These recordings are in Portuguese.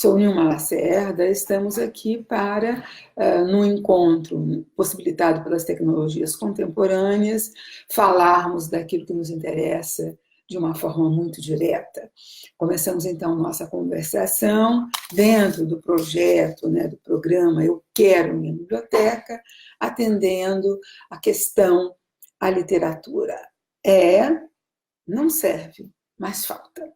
Sou Nilma Lacerda, estamos aqui para, num encontro possibilitado pelas tecnologias contemporâneas, falarmos daquilo que nos interessa de uma forma muito direta. Começamos, então, nossa conversação dentro do projeto, do programa Eu Quero Minha Biblioteca, atendendo a questão: a literatura não serve, mas falta.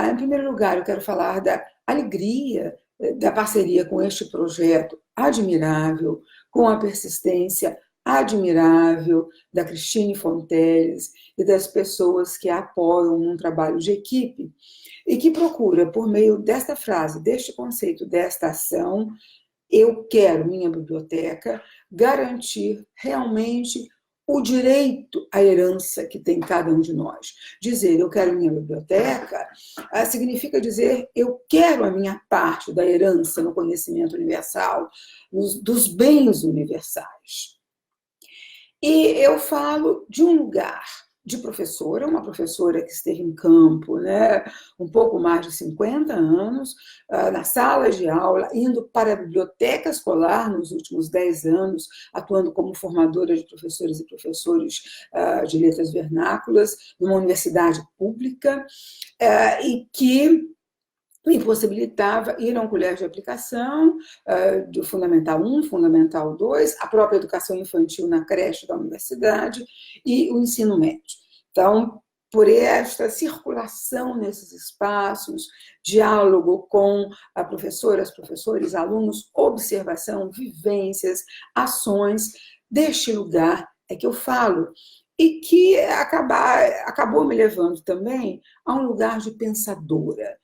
Em primeiro lugar, eu quero falar da alegria da parceria com este projeto admirável, com a persistência admirável da Cristine Fonteles e das pessoas que a apoiam num trabalho de equipe e que procura, por meio desta frase, deste conceito, desta ação, eu quero minha biblioteca, garantir realmente o direito à herança que tem cada um de nós. Dizer eu quero minha biblioteca significa dizer eu quero a minha parte da herança no conhecimento universal, dos bens universais. E eu falo de um lugar de professora, uma professora que esteve em campo, um pouco mais de 50 anos, na sala de aula, indo para a biblioteca escolar nos últimos 10 anos, atuando como formadora de professores e professores de letras vernáculas, numa universidade pública, e que me possibilitava ir a um colégio de aplicação, do Fundamental 1, Fundamental 2, a própria educação infantil na creche da universidade e o ensino médio. Então, por esta circulação nesses espaços, diálogo com professoras, professores, alunos, observação, vivências, ações, deste lugar é que eu falo, e que acabou me levando também a um lugar de pensadora.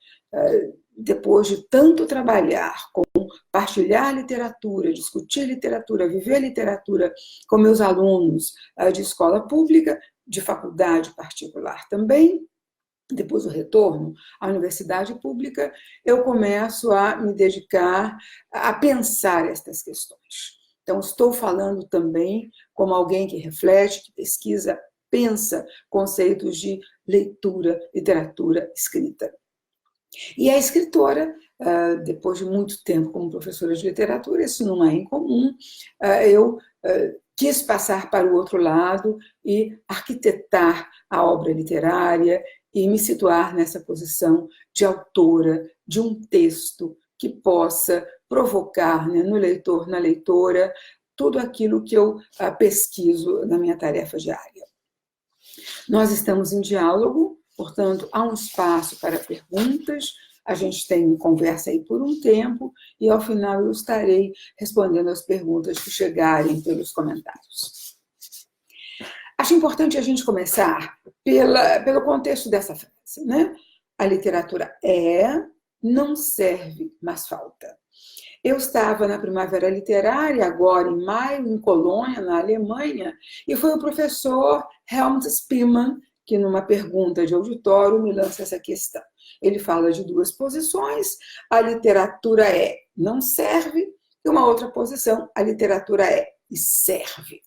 Depois de tanto trabalhar com partilhar literatura, discutir literatura, viver literatura com meus alunos de escola pública, de faculdade particular também, depois do retorno à universidade pública, eu começo a me dedicar a pensar estas questões. Então, estou falando também como alguém que reflete, que pesquisa, pensa conceitos de leitura, literatura, escrita. E a escritora, depois de muito tempo como professora de literatura, isso não é incomum, eu quis passar para o outro lado e arquitetar a obra literária e me situar nessa posição de autora de um texto que possa provocar no leitor, na leitora, tudo aquilo que eu pesquiso na minha tarefa diária. Nós estamos em diálogo, portanto, há um espaço para perguntas, a gente tem conversa aí por um tempo, e ao final eu estarei respondendo as perguntas que chegarem pelos comentários. Acho importante a gente começar pelo contexto dessa frase, A literatura não serve, mas falta. Eu estava na Primavera Literária, agora em maio, em Colônia, na Alemanha, e foi o professor Helmut Spiemann que, numa pergunta de auditório, me lança essa questão. Ele fala de duas posições: a literatura não serve, e uma outra posição: a literatura e serve.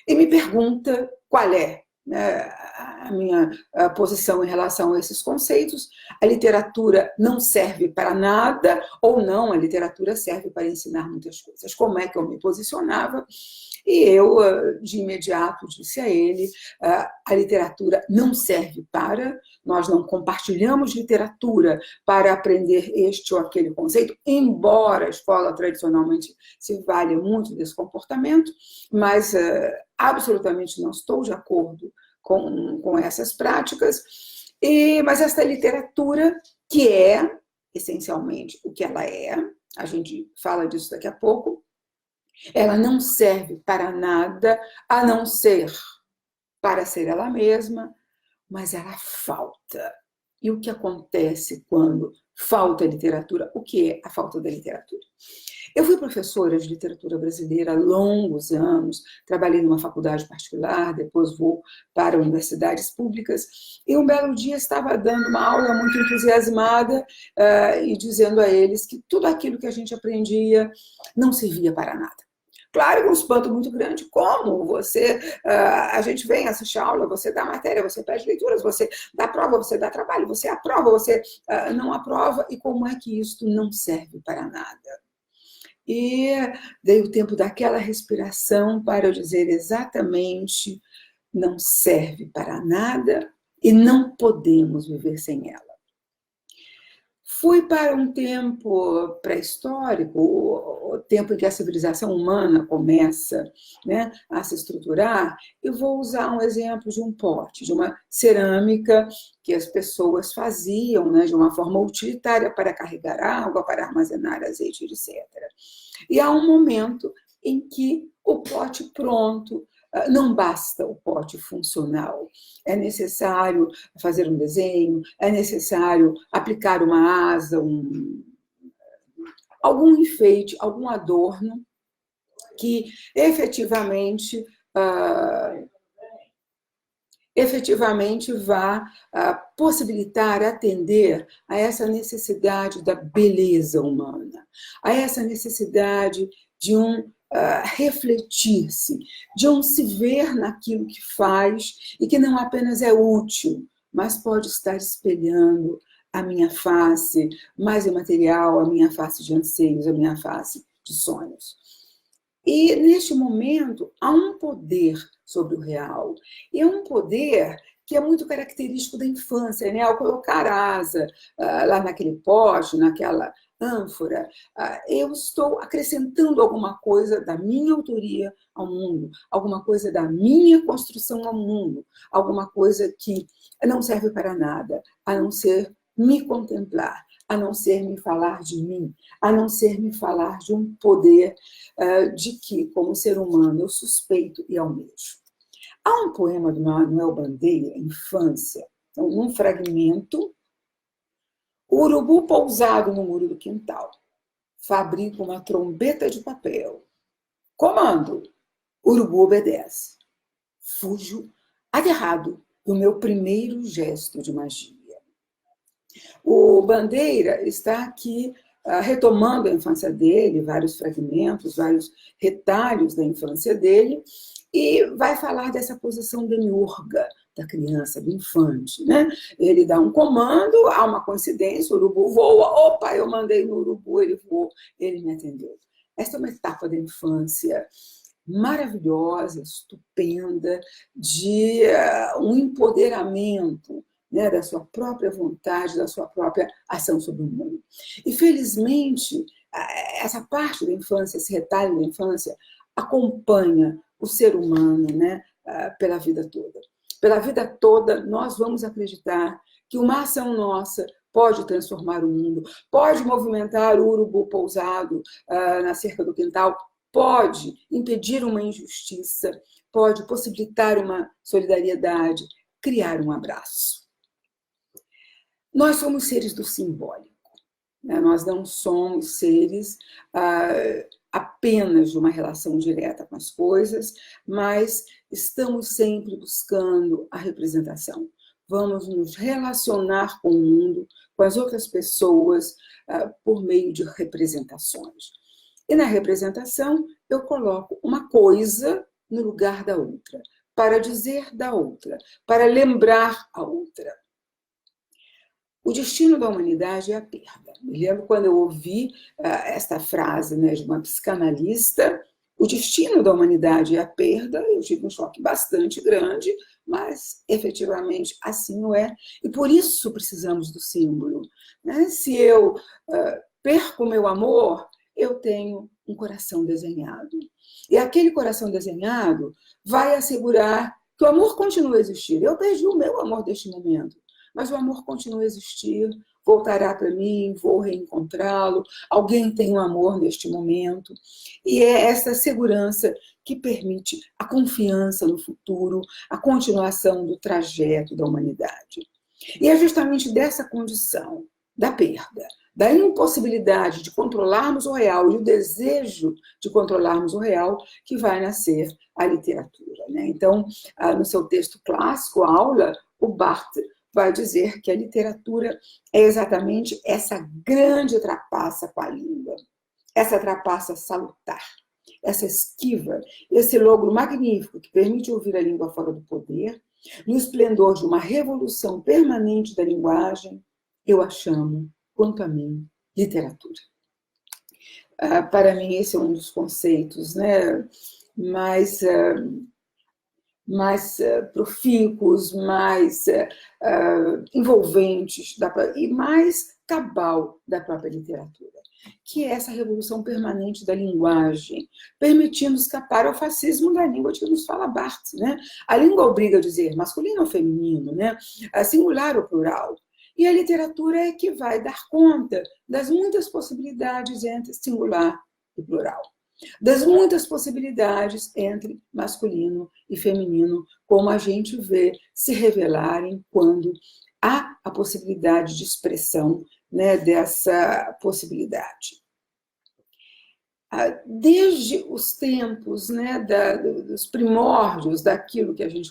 E me pergunta qual é a minha posição em relação a esses conceitos. A literatura não serve para nada, ou não, a literatura serve para ensinar muitas coisas. Como é que eu me posicionava? E eu, de imediato, disse a ele: a literatura não serve para, nós não compartilhamos literatura para aprender este ou aquele conceito, embora a escola tradicionalmente se valha muito desse comportamento, mas absolutamente não estou de acordo com essas práticas. Mas esta literatura, que é, essencialmente, o que ela a gente fala disso daqui a pouco, ela não serve para nada, a não ser para ser ela mesma, mas ela falta. E o que acontece quando falta literatura? O que é a falta da literatura? Eu fui professora de literatura brasileira há longos anos, trabalhei numa faculdade particular, depois vou para universidades públicas, e um belo dia estava dando uma aula muito entusiasmada e dizendo a eles que tudo aquilo que a gente aprendia não servia para nada. Claro que um espanto muito grande. Como você, a gente vem assistir aula, você dá matéria, você pede leituras, você dá prova, você dá trabalho, você aprova, você não aprova, e como é que isto não serve para nada? E dei o tempo daquela respiração para eu dizer exatamente: não serve para nada e não podemos viver sem ela. Fui para um tempo pré-histórico, o tempo em que a civilização humana começa, né, a se estruturar, e vou usar um exemplo de um pote, de uma cerâmica que as pessoas faziam, né, de uma forma utilitária para carregar água, para armazenar azeite, etc. E há um momento em que o pote pronto, não basta o pote funcional. É necessário fazer um desenho, é necessário aplicar uma asa, algum enfeite, algum adorno que efetivamente, vá possibilitar atender a essa necessidade da beleza humana, a essa necessidade de refletir-se, de se ver naquilo que faz e que não apenas é útil, mas pode estar espelhando a minha face mais imaterial, a minha face de anseios, a minha face de sonhos. E, neste momento, há um poder sobre o real. E é um poder que é muito característico da infância, né? Ao colocar a asa lá naquele pote, naquela ânfora, eu estou acrescentando alguma coisa da minha autoria ao mundo, alguma coisa da minha construção ao mundo, alguma coisa que não serve para nada, a não ser me contemplar, a não ser me falar de mim, a não ser me falar de um poder de que, como ser humano, eu suspeito e almejo. Há um poema do Manuel Bandeira, Infância, então, num fragmento: o urubu pousado no muro do quintal fabrica uma trombeta de papel. Comando, o urubu obedece. Fujo aterrado do meu primeiro gesto de magia. O Bandeira está aqui retomando a infância dele, vários fragmentos, vários retalhos da infância dele, e vai falar dessa posição demiurga da criança, do infante, né? Ele dá um comando, há uma coincidência, o urubu voa, opa, eu mandei no urubu, ele voou, ele me atendeu. Essa é uma etapa da infância maravilhosa, estupenda, de um empoderamento, né, da sua própria vontade, da sua própria ação sobre o mundo. E, felizmente, essa parte da infância, esse retalho da infância, acompanha o ser humano, né, pela vida toda. Pela vida toda, nós vamos acreditar que uma ação nossa pode transformar o mundo, pode movimentar o urubu pousado na cerca do quintal, pode impedir uma injustiça, pode possibilitar uma solidariedade, criar um abraço. Nós somos seres do simbólico, né? Nós não somos seres apenas de uma relação direta com as coisas, mas estamos sempre buscando a representação. Vamos nos relacionar com o mundo, com as outras pessoas, por meio de representações. E na representação, eu coloco uma coisa no lugar da outra, para dizer da outra, para lembrar a outra. O destino da humanidade é a perda. Me lembro quando eu ouvi esta frase, né, de uma psicanalista: o destino da humanidade é a perda. Eu tive um choque bastante grande, mas efetivamente assim o é. E por isso precisamos do símbolo, né? Se eu perco o meu amor, eu tenho um coração desenhado. E aquele coração desenhado vai assegurar que o amor continua a existir. Eu perdi o meu amor deste momento, mas o amor continua a existir, voltará para mim, vou reencontrá-lo, alguém tem um amor neste momento. E é essa segurança que permite a confiança no futuro, a continuação do trajeto da humanidade. E é justamente dessa condição, da perda, da impossibilidade de controlarmos o real e o desejo de controlarmos o real, que vai nascer a literatura, né? Então, no seu texto clássico, a aula, o Barthes vai dizer que a literatura é exatamente essa grande trapaça com a língua, essa trapaça salutar, essa esquiva, esse logro magnífico que permite ouvir a língua fora do poder, no esplendor de uma revolução permanente da linguagem, eu a chamo, quanto a mim, literatura. Para mim, esse é um dos conceitos, né, mais profícuos, mais envolventes e mais cabal da própria literatura, que é essa revolução permanente da linguagem, permitindo escapar ao fascismo da língua de que nos fala Barthes, né? A língua obriga a dizer masculino ou feminino, né? A singular ou plural. E a literatura é que vai dar conta das muitas possibilidades entre singular e plural, das muitas possibilidades entre masculino e feminino, como a gente vê se revelarem quando há a possibilidade de expressão, né, dessa possibilidade. Desde os tempos, né, dos primórdios daquilo que a gente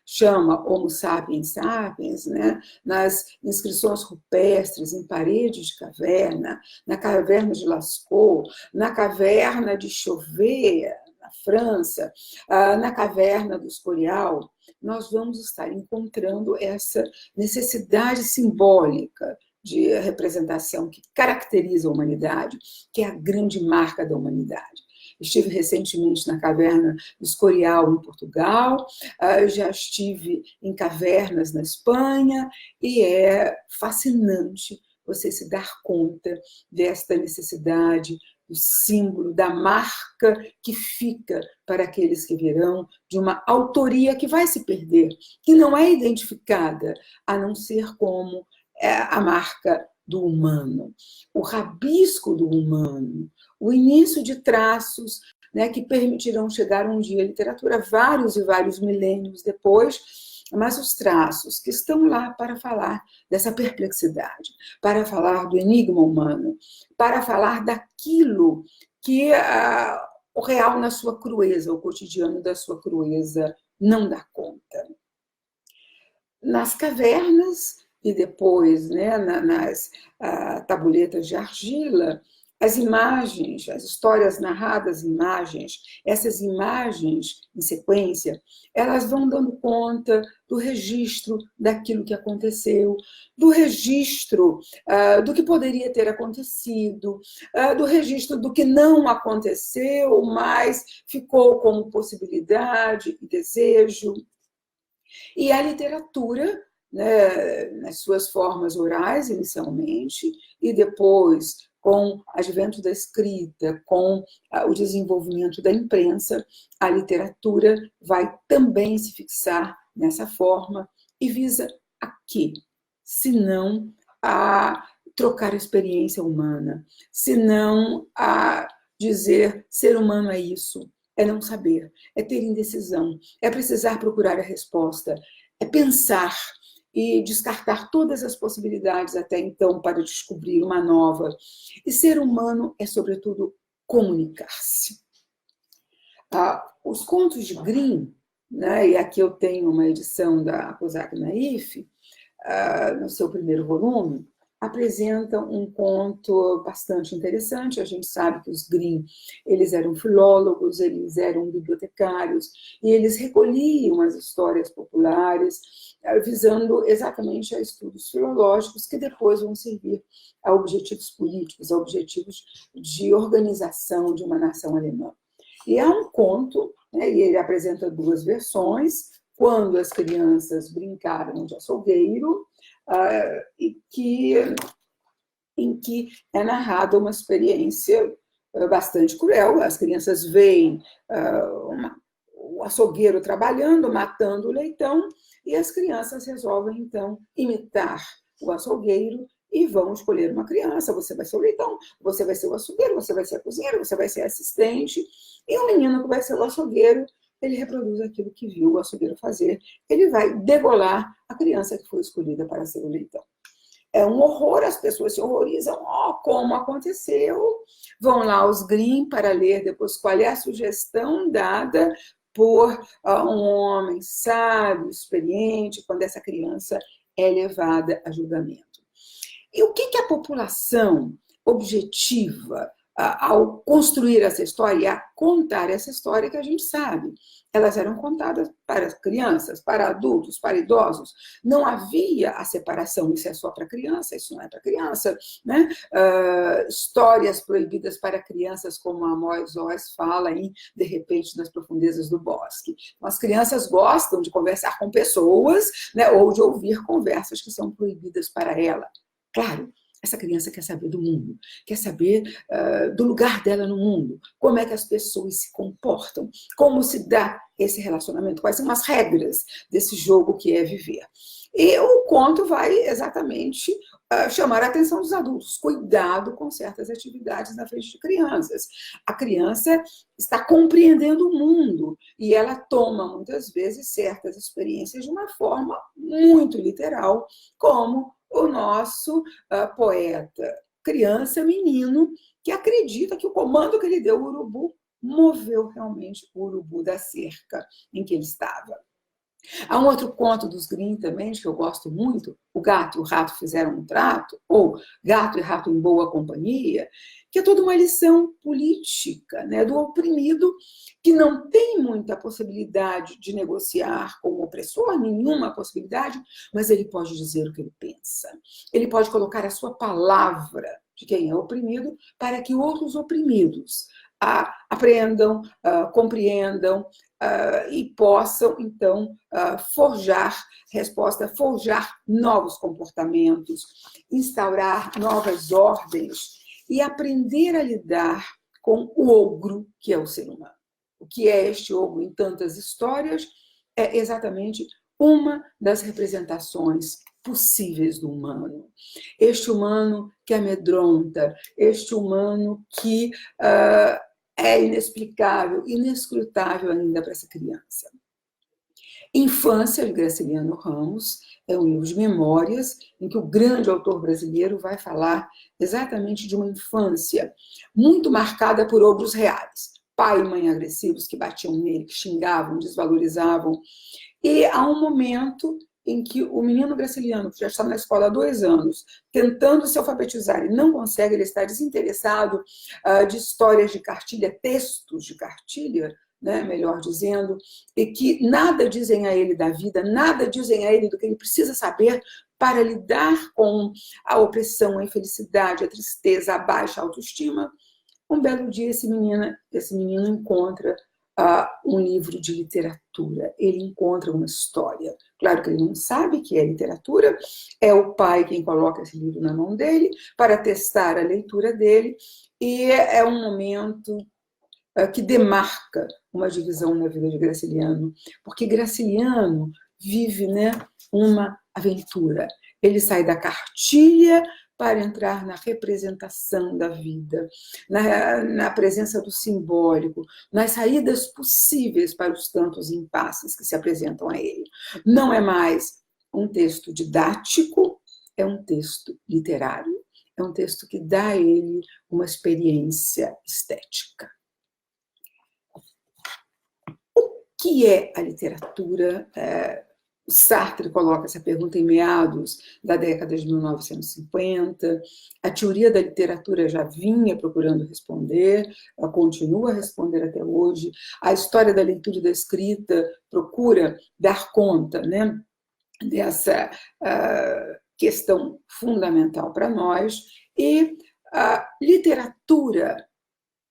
chama Homo sapiens sapiens, né, nas inscrições rupestres, em paredes de caverna, na caverna de Lascaux, na caverna de Chauvet, na França, na caverna do Escorial, nós vamos estar encontrando essa necessidade simbólica de representação que caracteriza a humanidade, que é a grande marca da humanidade. Estive recentemente na caverna do Escorial, em Portugal, já estive em cavernas na Espanha, e é fascinante você se dar conta desta necessidade, do símbolo, da marca que fica para aqueles que virão, de uma autoria que vai se perder, que não é identificada, a não ser como a marca do humano, o rabisco do humano, o início de traços, né, que permitirão chegar um dia à literatura, vários e vários milênios depois, mas os traços que estão lá para falar dessa perplexidade, para falar do enigma humano, para falar daquilo que o real na sua crueza, o cotidiano da sua crueza, não dá conta. Nas cavernas, e depois, né, nas tabuletas de argila, as imagens, as histórias narradas em imagens, essas imagens em sequência, elas vão dando conta do registro daquilo que aconteceu, do registro do que poderia ter acontecido, do registro do que não aconteceu, mas ficou como possibilidade e desejo. E a literatura, né, nas suas formas orais, inicialmente, e depois, com o advento da escrita, com o desenvolvimento da imprensa, a literatura vai também se fixar nessa forma e visa a quê? Senão a trocar a experiência humana, senão a dizer ser humano é isso, é não saber, é ter indecisão, é precisar procurar a resposta, é pensar e descartar todas as possibilidades até então para descobrir uma nova. E ser humano é, sobretudo, comunicar-se. Os contos de Grimm, né, e aqui eu tenho uma edição da Kozak Naif, no seu primeiro volume, apresentam um conto bastante interessante. A gente sabe que os Grimm, eles eram filólogos, eles eram bibliotecários, e eles recolhiam as histórias populares, visando exatamente a estudos filológicos que depois vão servir a objetivos políticos, a objetivos de organização de uma nação alemã. E há um conto, né, e ele apresenta duas versões: Quando as Crianças Brincaram de Açougueiro, em que é narrada uma experiência bastante cruel. As crianças veem o açougueiro trabalhando, matando o leitão, e as crianças resolvem, então, imitar o açougueiro e vão escolher uma criança. Você vai ser o leitão, você vai ser o açougueiro, você vai ser a cozinheira, você vai ser a assistente, e o menino que vai ser o açougueiro, ele reproduz aquilo que viu o açougueiro fazer. Ele vai degolar a criança que foi escolhida para ser o leitão. É um horror, as pessoas se horrorizam. Como aconteceu? Vão lá os Grimm para ler depois qual é a sugestão dada por um homem sábio, experiente, quando essa criança é levada a julgamento. E o que a população objetiva ao construir essa história e a contar essa história que a gente sabe. Elas eram contadas para crianças, para adultos, para idosos. Não havia a separação, isso é só para criança, isso não é para criança. Né? Histórias proibidas para crianças, como a Moisés Oz fala em De Repente nas Profundezas do Bosque. Então, as crianças gostam de conversar com pessoas, né, ou de ouvir conversas que são proibidas para ela. Claro, essa criança quer saber do mundo, quer saber do lugar dela no mundo, como é que as pessoas se comportam, como se dá esse relacionamento, quais são as regras desse jogo que é viver. E o conto vai exatamente chamar a atenção dos adultos. Cuidado com certas atividades na frente de crianças. A criança está compreendendo o mundo e ela toma, muitas vezes, certas experiências de uma forma muito literal, como o nosso poeta, criança, menino, que acredita que o comando que ele deu ao urubu moveu realmente o urubu da cerca em que ele estava. Há um outro conto dos Grimm também, que eu gosto muito, O Gato e o Rato Fizeram um Trato, ou Gato e Rato em Boa Companhia, que é toda uma lição política, né, do oprimido, que não tem muita possibilidade de negociar com o opressor, nenhuma possibilidade, mas ele pode dizer o que ele pensa. Ele pode colocar a sua palavra de quem é oprimido para que outros oprimidos aprendam, compreendam, e possam, então, forjar resposta, forjar novos comportamentos, instaurar novas ordens e aprender a lidar com o ogro que é o ser humano. O que é este ogro em tantas histórias é exatamente uma das representações possíveis do humano. Este humano que amedronta, este humano que é inexplicável, inescrutável ainda para essa criança. Infância, de Graciliano Ramos, é um livro de memórias em que o grande autor brasileiro vai falar exatamente de uma infância muito marcada por ogros reais. Pai e mãe agressivos que batiam nele, que xingavam, desvalorizavam. E há um momento em que o menino Graciliano, que já está na escola há 2 anos, tentando se alfabetizar e não consegue, ele está desinteressado de histórias de cartilha, textos de cartilha, né, melhor dizendo, e que nada dizem a ele da vida, nada dizem a ele do que ele precisa saber para lidar com a opressão, a infelicidade, a tristeza, a baixa autoestima. Um belo dia esse menino encontra um livro de literatura, ele encontra uma história. Claro que ele não sabe que é literatura, é o pai quem coloca esse livro na mão dele para testar a leitura dele, e é um momento que demarca uma divisão na vida de Graciliano, porque Graciliano vive, né, uma aventura. Ele sai da cartilha para entrar na representação da vida, na presença do simbólico, nas saídas possíveis para os tantos impasses que se apresentam a ele. Não é mais um texto didático, é um texto literário, é um texto que dá a ele uma experiência estética. O que é a literatura? Sartre coloca essa pergunta em meados da década de 1950. A teoria da literatura já vinha procurando responder, ela continua a responder até hoje. A história da leitura e da escrita procura dar conta, né, dessa questão fundamental para nós. E a literatura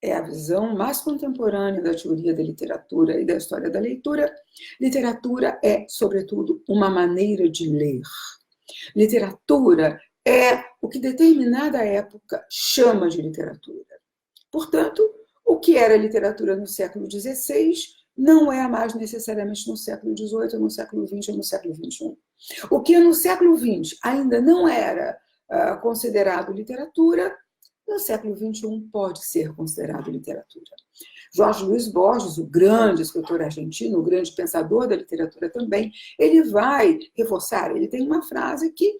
é a visão mais contemporânea da teoria da literatura e da história da leitura. Literatura é, sobretudo, uma maneira de ler. Literatura é o que determinada época chama de literatura. Portanto, o que era literatura no século XVI não é mais necessariamente no século XVIII, ou no século XX, ou no século XXI. O que no século XX ainda não era considerado literatura, no século XXI pode ser considerado literatura. Jorge Luiz Borges, o grande escritor argentino, o grande pensador da literatura também, ele vai reforçar, ele tem uma frase que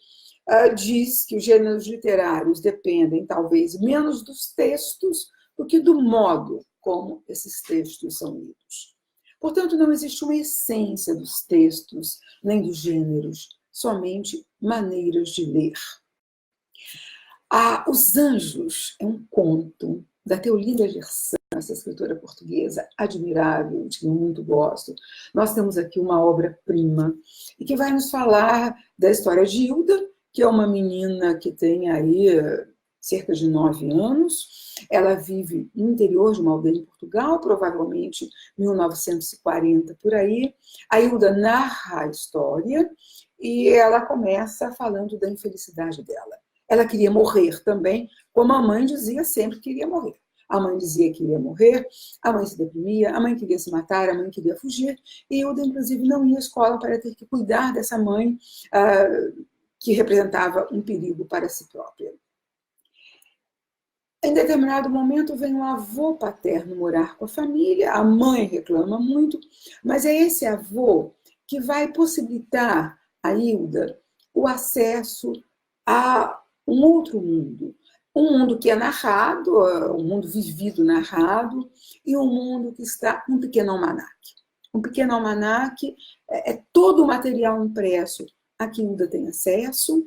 diz que os gêneros literários dependem talvez menos dos textos do que do modo como esses textos são lidos. Portanto, não existe uma essência dos textos, nem dos gêneros, somente maneiras de ler. Os Anjos é um conto da Teolinda Gersan, essa escritora portuguesa admirável, de que eu muito gosto. Nós temos aqui uma obra-prima e que vai nos falar da história de Hilda, que é uma menina que tem aí cerca de 9 anos. Ela vive no interior de uma aldeia em Portugal, provavelmente 1940 por aí. A Hilda narra a história e ela começa falando da infelicidade dela. Ela queria morrer também, como a mãe dizia sempre que queria morrer. A mãe dizia que iria morrer, a mãe se deprimia, a mãe queria se matar, a mãe queria fugir, e Hilda, inclusive, não ia à escola para ter que cuidar dessa mãe que representava um perigo para si própria. Em determinado momento, vem um avô paterno morar com a família, a mãe reclama muito, mas é esse avô que vai possibilitar a Hilda o acesso a um outro mundo. Um mundo que é narrado, um mundo vivido narrado, e um mundo que está um pequeno almanaque. Um pequeno almanaque é todo o material impresso a que Hilda tem acesso.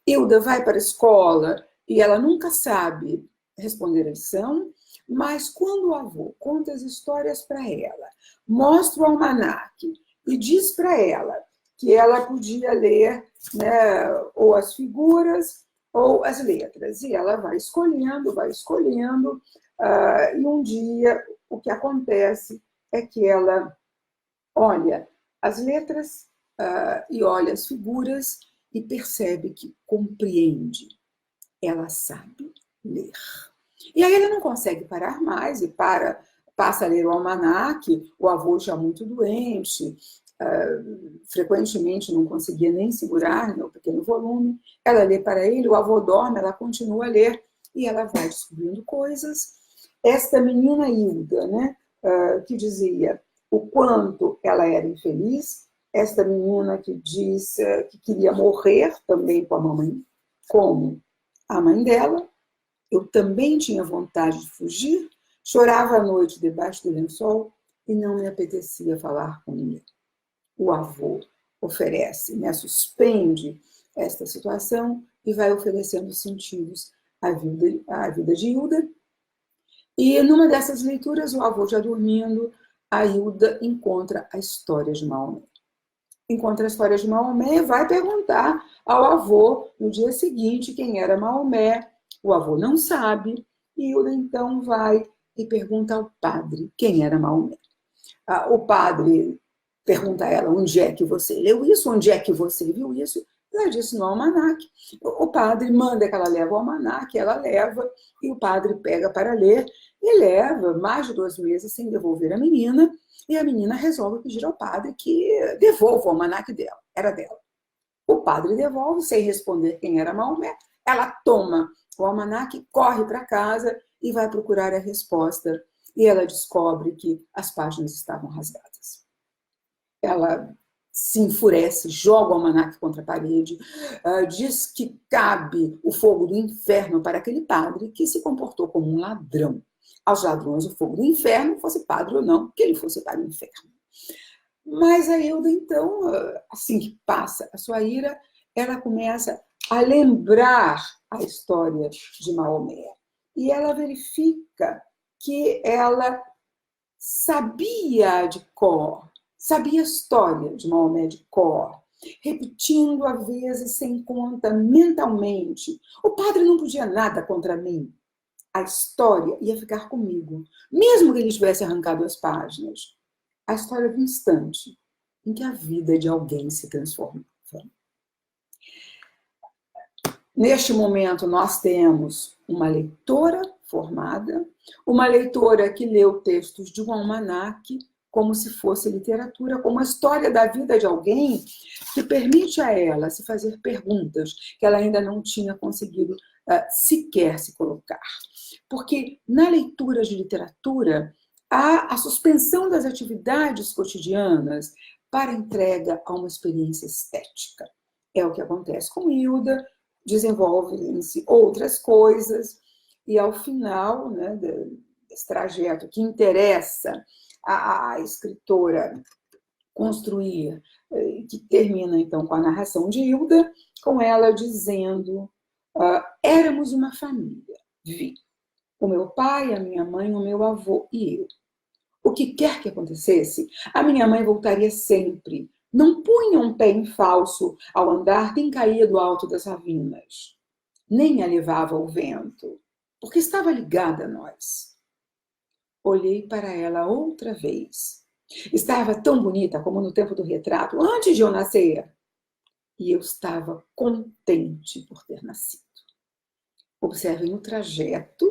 Hilda vai para a escola e ela nunca sabe responder a lição, mas quando o avô conta as histórias para ela, mostra o almanaque e diz para ela que ela podia ler, né, ou as figuras ou as letras, e ela vai escolhendo, e um dia o que acontece é que ela olha as letras e olha as figuras e percebe que compreende, ela sabe ler. E aí ela não consegue parar mais e passa a ler o almanaque, o avô já muito doente, frequentemente não conseguia nem segurar, né, o pequeno volume. Ela lê para ele, o avô dorme, ela continua a ler e ela vai descobrindo coisas. Esta menina Hilda, né, que dizia o quanto ela era infeliz, esta menina que disse que queria morrer também com a mamãe, como a mãe dela. Eu também tinha vontade de fugir, chorava à noite debaixo do lençol e não me apetecia falar com ninguém. O avô oferece, né, suspende esta situação e vai oferecendo sentidos à vida de Hilda. E numa dessas leituras, o avô já dormindo, a Hilda encontra a história de Maomé. Encontra a história de Maomé, vai perguntar ao avô no dia seguinte quem era Maomé. O avô não sabe, e Hilda então vai e pergunta ao padre quem era Maomé. O padre pergunta a ela onde é que você leu isso, onde é que você viu isso. Ela disse no almanaque. O padre manda que ela leve o almanaque, ela leva, e o padre pega para ler, e leva mais de 2 meses sem devolver a menina, e a menina resolve pedir ao padre que devolva o almanaque dela, era dela. O padre devolve, sem responder quem era Maomé, ela toma o almanaque, corre para casa e vai procurar a resposta, e ela descobre que as páginas estavam rasgadas. Ela se enfurece, joga o almanaque contra a parede, diz que cabe o fogo do inferno para aquele padre que se comportou como um ladrão. Aos ladrões o fogo do inferno, fosse padre ou não, que ele fosse para o inferno. Mas a Hilda, então, assim que passa a sua ira, ela começa a lembrar a história de Maomé. E ela verifica que ela sabia de cor, sabia a história de Maomé de cor, repetindo às vezes sem conta mentalmente. O padre não podia nada contra mim. A história ia ficar comigo, mesmo que ele tivesse arrancado as páginas. A história do instante em que a vida de alguém se transformava. Neste momento, nós temos uma leitora formada, uma leitora que leu textos de um almanaque como se fosse literatura, como a história da vida de alguém que permite a ela se fazer perguntas que ela ainda não tinha conseguido sequer se colocar. Porque na leitura de literatura, há a suspensão das atividades cotidianas para entrega a uma experiência estética. É o que acontece com Hilda, desenvolvem-se outras coisas, e ao final, né, desse trajeto que interessa a escritora construir, que termina então com a narração de Hilda, com ela dizendo: éramos uma família, vi. o meu pai, a minha mãe, o meu avô e eu. O que quer que acontecesse, a minha mãe voltaria sempre. Não punha um pé em falso ao andar, nem caía do alto das ravinas. Nem a levava ao vento, porque estava ligada a nós. Olhei para ela outra vez. Estava tão bonita como no tempo do retrato, antes de eu nascer. E eu estava contente por ter nascido. Observem o trajeto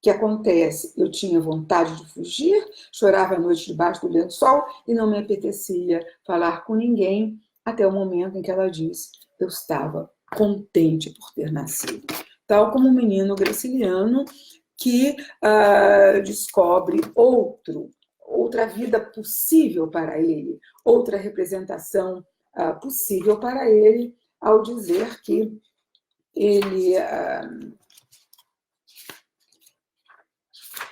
que acontece. Eu tinha vontade de fugir, chorava à noite debaixo do lençol e não me apetecia falar com ninguém até o momento em que ela disse: eu estava contente por ter nascido. Tal como o menino graciliano que descobre outra vida possível para ele, outra representação possível para ele, ao dizer que ele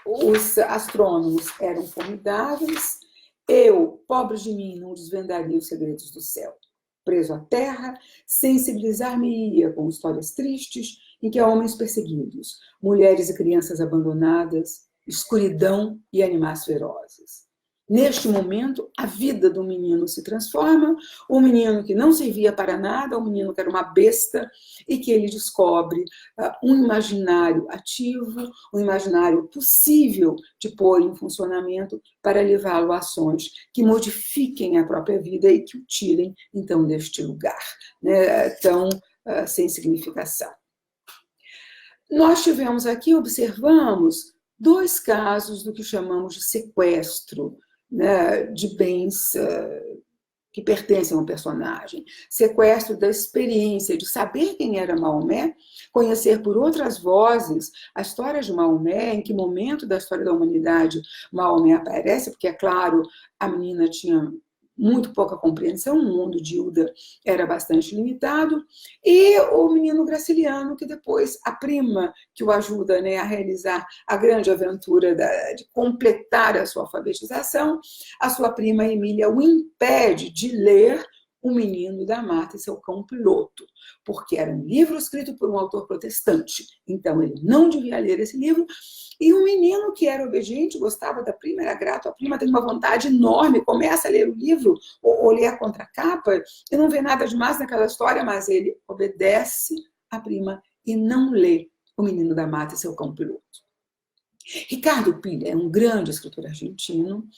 os astrônomos eram formidáveis, eu, pobre de mim, não desvendaria os segredos do céu. Preso à terra, sensibilizar-me-ia com histórias tristes em que há homens perseguidos, mulheres e crianças abandonadas, escuridão e animais ferozes. Neste momento, a vida do menino se transforma, o menino que não servia para nada, o menino que era uma besta, e que ele descobre um imaginário ativo, um imaginário possível de pôr em funcionamento para levá-lo a ações que modifiquem a própria vida e que o tirem, então, deste lugar, né, tão sem significação. Nós tivemos aqui, observamos, 2 casos do que chamamos de sequestro, né, de bens que pertencem a um personagem. Sequestro da experiência, de saber quem era Maomé, conhecer por outras vozes a história de Maomé, em que momento da história da humanidade Maomé aparece, porque, é claro, a menina tinha muito pouca compreensão, o mundo de Hilda era bastante limitado, e o menino graciliano, que depois a prima que o ajuda, né, a realizar a grande aventura de completar a sua alfabetização, a sua prima Emília o impede de ler O Menino da Mata e Seu Cão Piloto, porque era um livro escrito por um autor protestante, então ele não devia ler esse livro. E um menino que era obediente, gostava da prima, era grato à prima, tem uma vontade enorme, começa a ler o livro, ou ler a contracapa, e não vê nada demais naquela história, mas ele obedece à prima e não lê O Menino da Mata e Seu Cão Piloto. Ricardo Pilha é um grande escritor argentino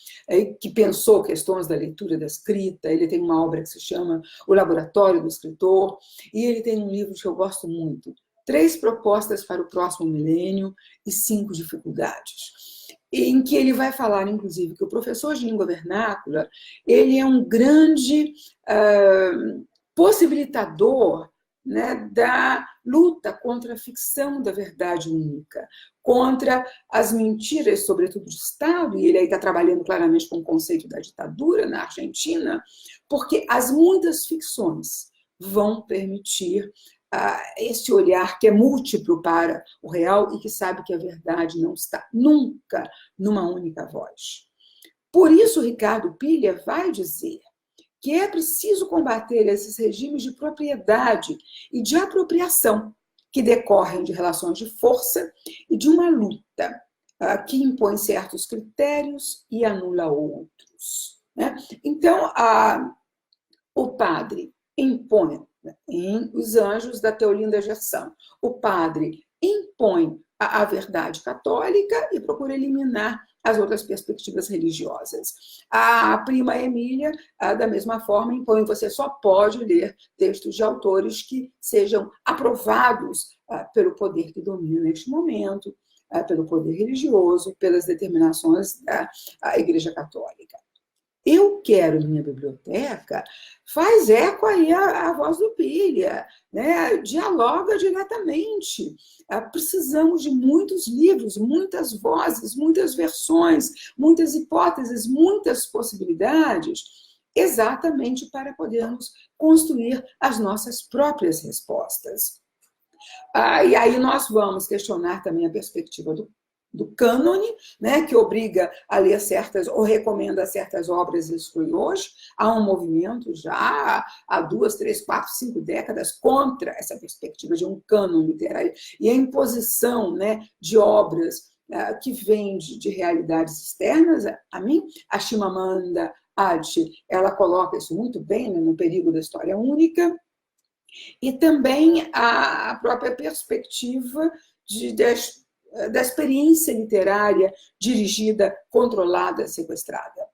que pensou questões da leitura, da escrita. Ele tem uma obra que se chama O Laboratório do Escritor, e ele tem um livro que eu gosto muito, 3 propostas para o próximo milênio e 5 dificuldades, em que ele vai falar, inclusive, que o professor de língua vernácula ele é um grande possibilitador, né, da luta contra a ficção da verdade única, contra as mentiras, sobretudo de Estado, e ele aí está trabalhando claramente com o conceito da ditadura na Argentina, porque as muitas ficções vão permitir esse olhar que é múltiplo para o real e que sabe que a verdade não está nunca numa única voz. Por isso, Ricardo Pilha vai dizer que é preciso combater esses regimes de propriedade e de apropriação que decorrem de relações de força e de uma luta que impõe certos critérios e anula outros. Né? Então, o padre impõe, em Os Anjos da Teolinda Gerson, o padre impõe a verdade católica e procura eliminar as outras perspectivas religiosas. A prima Emília, da mesma forma, impõe: você só pode ler textos de autores que sejam aprovados pelo poder que domina neste momento, pelo poder religioso, pelas determinações da Igreja Católica. Eu quero minha biblioteca, faz eco aí a voz do Pilha, né? Dialoga diretamente. Precisamos de muitos livros, muitas vozes, muitas versões, muitas hipóteses, muitas possibilidades, exatamente para podermos construir as nossas próprias respostas. E aí nós vamos questionar também a perspectiva do do cânone, né, que obriga a ler certas, ou recomenda certas obras e exclui hoje. Há um movimento já há 2, 3, 4, 5 décadas contra essa perspectiva de um cânone literário e a imposição, né, de obras que vêm de realidades externas. A mim, a Chimamanda Adichie, ela coloca isso muito bem, né, no Perigo da História Única, e também a própria perspectiva da experiência literária dirigida, controlada, sequestrada.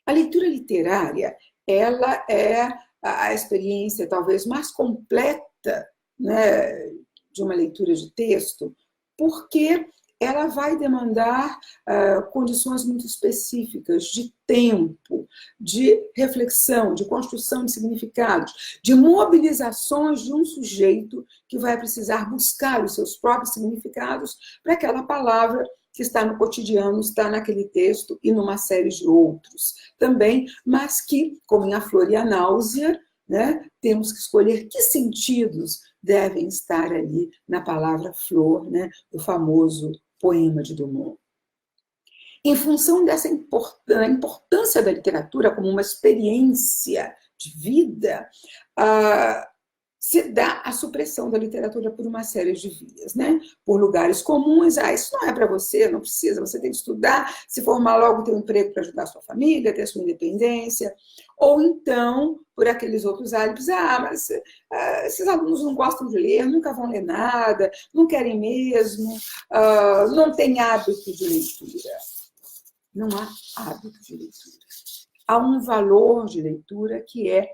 A leitura literária, ela é a experiência talvez mais completa, né, de uma leitura de texto, porque ela vai demandar condições muito específicas de tempo, de reflexão, de construção de significados, de mobilizações de um sujeito que vai precisar buscar os seus próprios significados para aquela palavra que está no cotidiano, está naquele texto e numa série de outros também, mas que, como em A Flor e a Náusea, né, temos que escolher que sentidos devem estar ali na palavra flor, né, do famoso poema de Drummond. Em função dessa importância da literatura como uma experiência de vida, se dá a supressão da literatura por uma série de vias, né? Por lugares comuns, isso não é para você, não precisa, você tem que estudar, se formar logo, ter um emprego para ajudar a sua família, ter a sua independência, ou então, por aqueles outros álibis, mas esses alunos não gostam de ler, nunca vão ler nada, não querem mesmo, não têm hábito de leitura. Não há hábito de leitura. Há um valor de leitura que é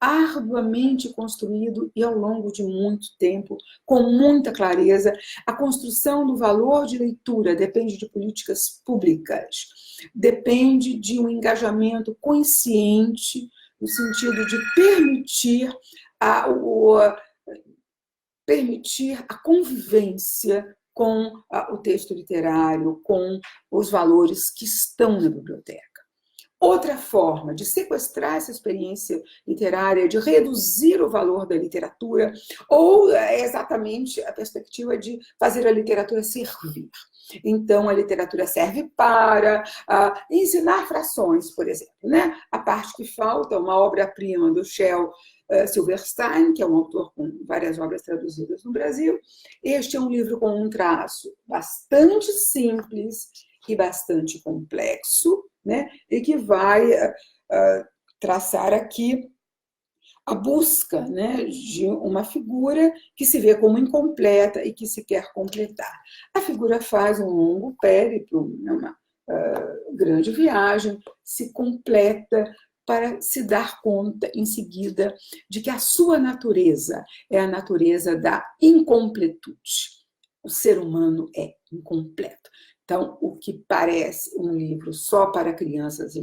arduamente construído e ao longo de muito tempo, com muita clareza. A construção do valor de leitura depende de políticas públicas, depende de um engajamento consciente, no sentido de permitir a convivência com o texto literário, com os valores que estão na biblioteca. Outra forma de sequestrar essa experiência literária, de reduzir o valor da literatura, ou é exatamente a perspectiva de fazer a literatura servir. Então, a literatura serve para ensinar frações, por exemplo, né? A parte que falta, uma obra-prima do Shel Silverstein, que é um autor com várias obras traduzidas no Brasil. Este é um livro com um traço bastante simples e bastante complexo, né? E que vai traçar aqui a busca, né, de uma figura que se vê como incompleta e que se quer completar. A figura faz um longo périplo, uma grande viagem, se completa para se dar conta em seguida de que a sua natureza é a natureza da incompletude. O ser humano é incompleto. Então, o que parece um livro só para crianças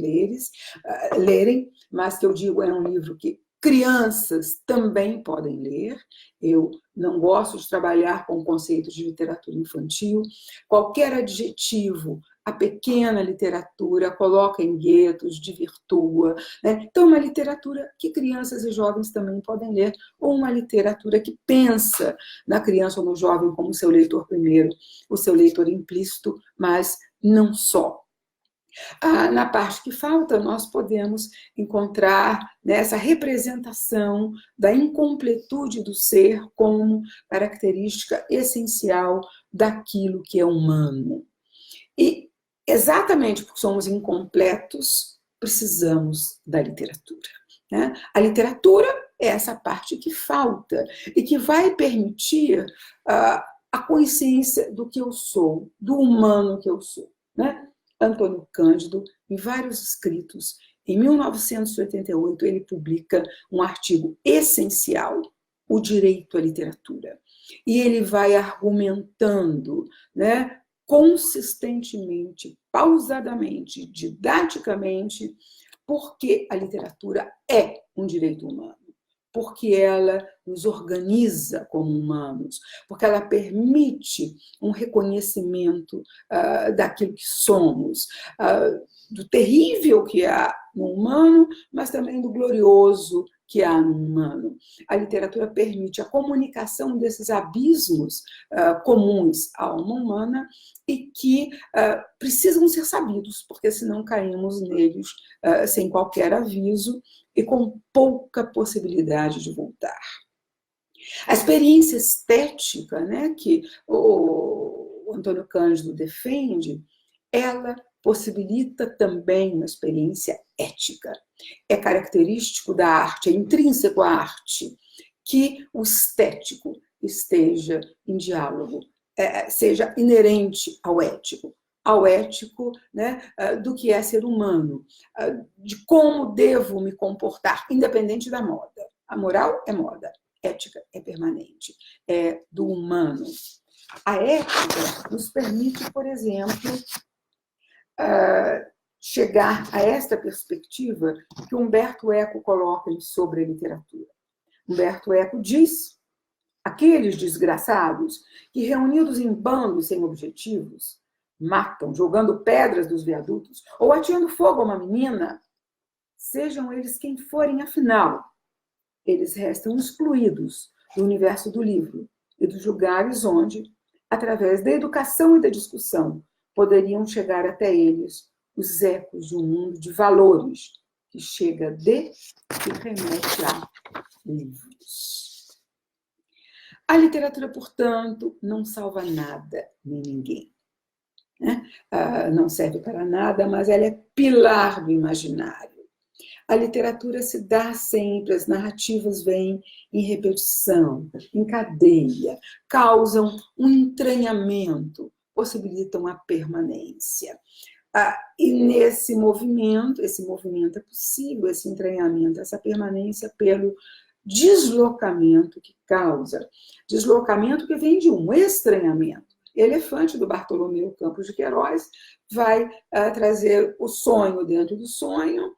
lerem, mas que eu digo é um livro que crianças também podem ler. Eu não gosto de trabalhar com conceitos de literatura infantil. Qualquer adjetivo, a pequena literatura, coloca em guetos, desvirtua, né? Então, uma literatura que crianças e jovens também podem ler, ou uma literatura que pensa na criança ou no jovem como seu leitor primeiro, o seu leitor implícito, mas não só. Na parte que falta, nós podemos encontrar essa representação da incompletude do ser como característica essencial daquilo que é humano. E, exatamente porque somos incompletos, precisamos da literatura, né? A literatura é essa parte que falta e que vai permitir a consciência do que eu sou, do humano que eu sou, né? Antônio Cândido, em vários escritos, em 1988, ele publica um artigo essencial, O Direito à Literatura. E ele vai argumentando, né, consistentemente, pausadamente, didaticamente, porque a literatura é um direito humano, porque ela nos organiza como humanos, porque ela permite um reconhecimento daquilo que somos, do terrível que há no humano, mas também do glorioso que há no humano. A literatura permite a comunicação desses abismos comuns à alma humana e que precisam ser sabidos, porque senão caímos neles sem qualquer aviso e com pouca possibilidade de voltar. A experiência estética, né, que o Antônio Cândido defende, ela possibilita também uma experiência ética. É característico da arte, é intrínseco à arte, que o estético esteja em diálogo, seja inerente ao ético, né, do que é ser humano, de como devo me comportar, independente da moda. A moral é moda, ética é permanente, é do humano. A ética nos permite, por exemplo, chegar a esta perspectiva que Humberto Eco coloca sobre a literatura. Humberto Eco diz: aqueles desgraçados que, reunidos em bandos sem objetivos, matam, jogando pedras dos viadutos ou atirando fogo a uma menina, sejam eles quem forem, afinal, eles restam excluídos do universo do livro e dos lugares onde, através da educação e da discussão, poderiam chegar até eles os ecos de um mundo de valores que chega de e remete a livros. A literatura, portanto, não salva nada nem ninguém. Né? Não serve para nada, mas ela é pilar do imaginário. A literatura se dá sempre, as narrativas vêm em repetição, em cadeia, causam um entranhamento, possibilitam a permanência. E nesse movimento, esse movimento é possível, esse entranhamento, essa permanência pelo deslocamento que causa. Deslocamento que vem de um estranhamento. Elefante, do Bartolomeu Campos de Queiroz, vai trazer o sonho dentro do sonho,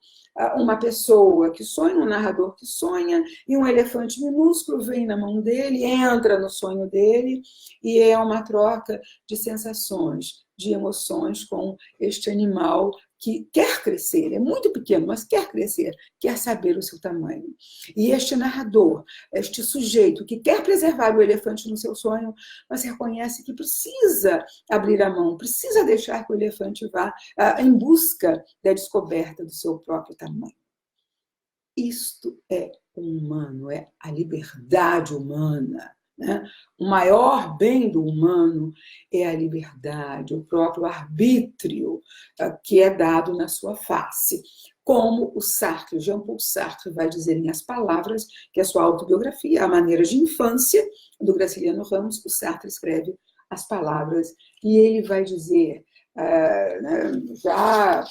uma pessoa que sonha, um narrador que sonha, e um elefante minúsculo vem na mão dele, entra no sonho dele, e é uma troca de sensações, de emoções com este animal que quer crescer, é muito pequeno, mas quer crescer, quer saber o seu tamanho. E este narrador, este sujeito que quer preservar o elefante no seu sonho, mas reconhece que precisa abrir a mão, precisa deixar que o elefante vá em busca da descoberta do seu próprio tamanho. Isto é humano, é a liberdade humana. Né? O maior bem do humano é a liberdade, o próprio arbítrio que é dado na sua face. Como o Sartre, Jean-Paul Sartre, vai dizer em As Palavras, que é a sua autobiografia, A Maneira de Infância, do Graciliano Ramos, o Sartre escreve As Palavras, e ele vai dizer, já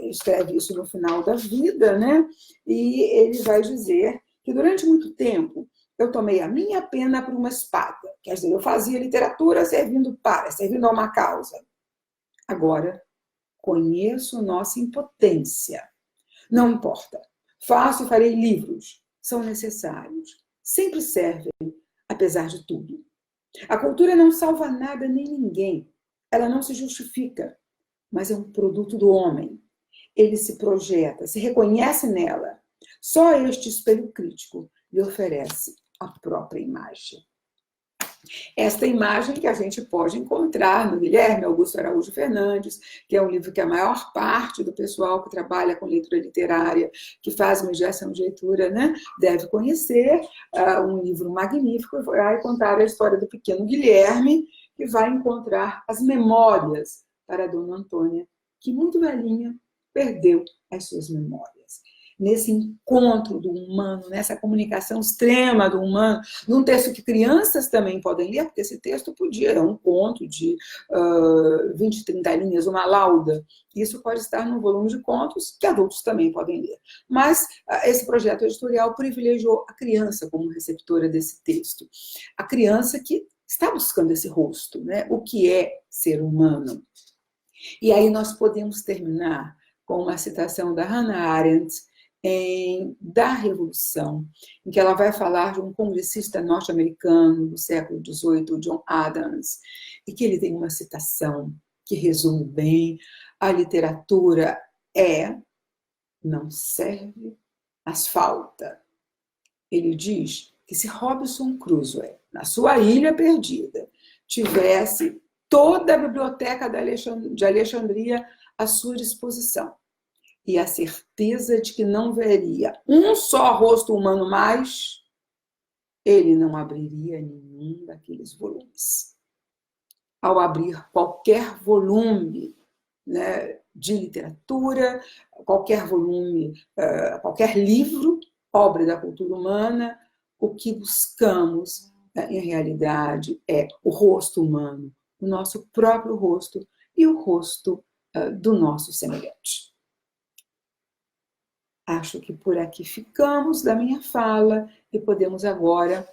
escreve isso no final da vida, né? E ele vai dizer que durante muito tempo eu tomei a minha pena por uma espada. Quer dizer, eu fazia literatura servindo a uma causa. Agora, conheço nossa impotência. Não importa. Faço e farei livros. São necessários. Sempre servem, apesar de tudo. A cultura não salva nada nem ninguém. Ela não se justifica, mas é um produto do homem. Ele se projeta, se reconhece nela. Só este espelho crítico lhe oferece a própria imagem. Esta imagem que a gente pode encontrar no Guilherme Augusto Araújo Fernandes, que é um livro que a maior parte do pessoal que trabalha com leitura literária, que faz mediação de leitura, né, deve conhecer. Um livro magnífico, vai contar a história do pequeno Guilherme, que vai encontrar as memórias para a dona Antônia, que muito velhinha perdeu as suas memórias. Nesse encontro do humano, nessa comunicação extrema do humano, num texto que crianças também podem ler, porque esse texto podia, é um conto de 20, 30 linhas, uma lauda. Isso pode estar num volume de contos que adultos também podem ler. Mas esse projeto editorial privilegiou a criança como receptora desse texto. A criança que está buscando esse rosto, né? O que é ser humano. E aí nós podemos terminar com uma citação da Hannah Arendt, da Revolução, em que ela vai falar de um congressista norte-americano do século XVIII, John Adams, e que ele tem uma citação que resume bem: a literatura não serve, mas falta. Ele diz que se Robinson Crusoe, na sua ilha perdida, tivesse toda a biblioteca de Alexandria à sua disposição e a certeza de que não veria um só rosto humano mais, ele não abriria nenhum daqueles volumes. Ao abrir qualquer volume, né, de literatura, qualquer volume, qualquer livro, obra da cultura humana, o que buscamos, em realidade, é o rosto humano, o nosso próprio rosto e o rosto do nosso semelhante. Acho que por aqui ficamos da minha fala e podemos agora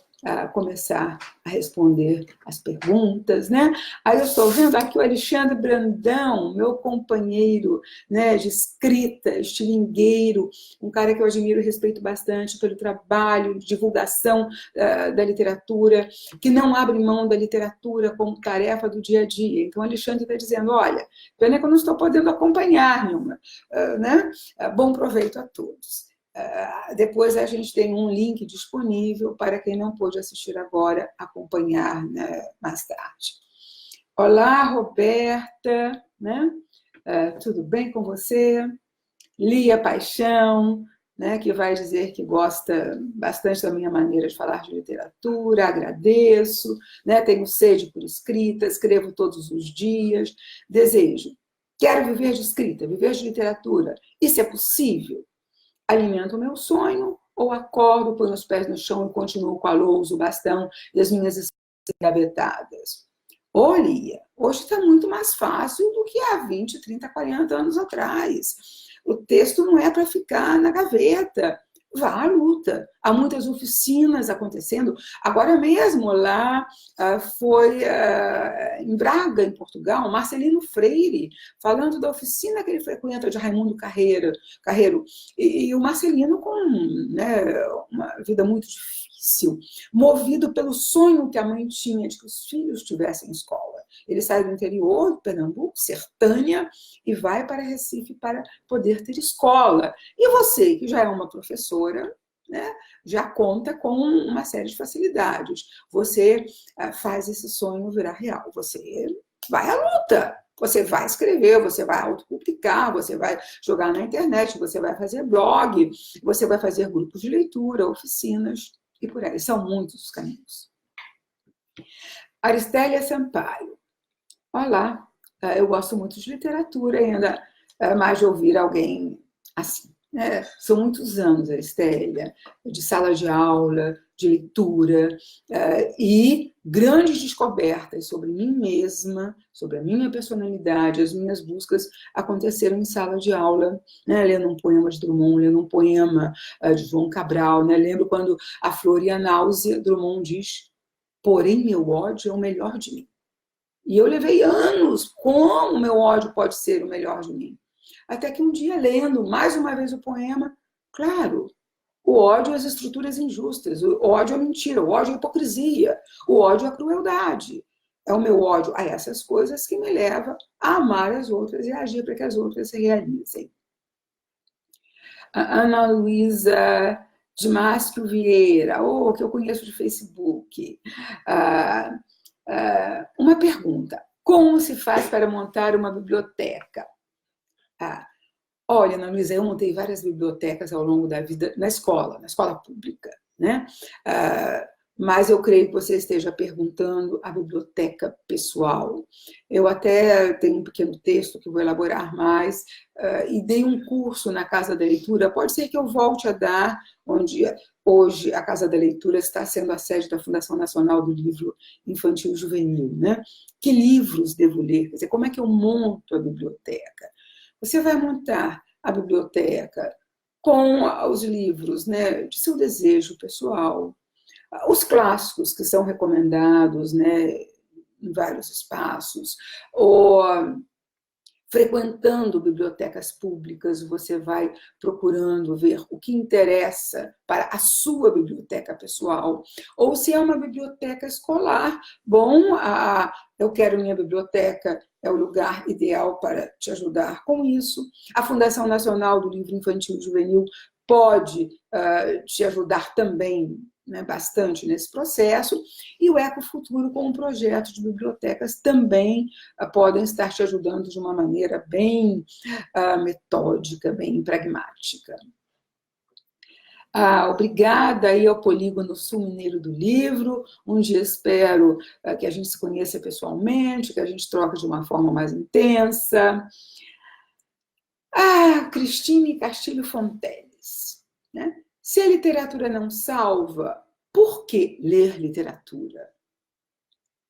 começar a responder as perguntas, né? Aí eu estou vendo aqui o Alexandre Brandão, meu companheiro, né, de escrita, estilingueiro, um cara que eu admiro e respeito bastante pelo trabalho de divulgação da literatura, que não abre mão da literatura como tarefa do dia a dia. Então, o Alexandre está dizendo, olha, pena que eu não estou podendo acompanhar, Nilma, né? Bom proveito a todos. Depois a gente tem um link disponível para quem não pôde assistir agora, acompanhar, né, mais tarde. Olá, Roberta, né? Tudo bem com você? Lia Paixão, né, que vai dizer que gosta bastante da minha maneira de falar de literatura, agradeço, né, tenho sede por escrita, escrevo todos os dias, desejo, quero viver de escrita, viver de literatura, isso é possível? Alimento o meu sonho ou acordo, ponho os pés no chão e continuo com a lousa, o bastão e as minhas engavetadas? Olha, hoje está muito mais fácil do que há 20, 30, 40 anos atrás. O texto não é para ficar na gaveta. Vá à luta. Há muitas oficinas acontecendo. Agora mesmo, lá foi em Braga, em Portugal, Marcelino Freire, falando da oficina que ele frequenta de Raimundo Carreiro. E o Marcelino com, né, uma vida muito difícil, movido pelo sonho que a mãe tinha de que os filhos tivessem escola. Ele sai do interior de Pernambuco, Sertânia, e vai para Recife para poder ter escola. E você, que já é uma professora, né, já conta com uma série de facilidades. Você faz esse sonho virar real. Você vai à luta. Você vai escrever, você vai autopublicar, você vai jogar na internet, você vai fazer blog, você vai fazer grupos de leitura, oficinas, e por aí. São muitos os caminhos. Aristélia Sampaio. Olá, eu gosto muito de literatura e ainda mais de ouvir alguém assim. São muitos anos, Aristélia, de sala de aula, de leitura e grandes descobertas sobre mim mesma, sobre a minha personalidade, as minhas buscas aconteceram em sala de aula, né? Lendo um poema de Drummond, lendo um poema de João Cabral, né? Lembro quando A Flor e a Náusea, Drummond diz, porém meu ódio é o melhor de mim. E eu levei anos, como meu ódio pode ser o melhor de mim? Até que um dia, lendo mais uma vez o poema, claro, o ódio às estruturas injustas, o ódio à mentira, o ódio à hipocrisia, o ódio à crueldade. É o meu ódio a essas coisas que me leva a amar as outras e a agir para que as outras se realizem. A Ana Luísa de Máscio Vieira, que eu conheço de Facebook. Uma pergunta: como se faz para montar uma biblioteca? Olha, Ana Luísa, eu montei várias bibliotecas ao longo da vida na escola pública, né? Mas eu creio que você esteja perguntando a biblioteca pessoal. Eu até tenho um pequeno texto que vou elaborar mais, e dei um curso na Casa da Leitura, pode ser que eu volte a dar, onde hoje a Casa da Leitura está sendo a sede da Fundação Nacional do Livro Infantil e Juvenil, né? Que livros devo ler? Quer dizer, como é que eu monto a biblioteca? Você vai montar a biblioteca com os livros, né, de seu desejo pessoal, os clássicos que são recomendados, né, em vários espaços, ou frequentando bibliotecas públicas, você vai procurando ver o que interessa para a sua biblioteca pessoal, ou se é uma biblioteca escolar, bom, eu quero minha biblioteca, é o lugar ideal para te ajudar com isso. A Fundação Nacional do Livro Infantil e Juvenil pode te ajudar também, né, bastante nesse processo, e o Ecofuturo com um projeto de bibliotecas também podem estar te ajudando de uma maneira bem metódica, bem pragmática. Obrigada aí ao Polígono Sul Mineiro do Livro. Um dia espero que a gente se conheça pessoalmente, que a gente troque de uma forma mais intensa. Cristine Castilho Fonteles, né? Se a literatura não salva, por que ler literatura?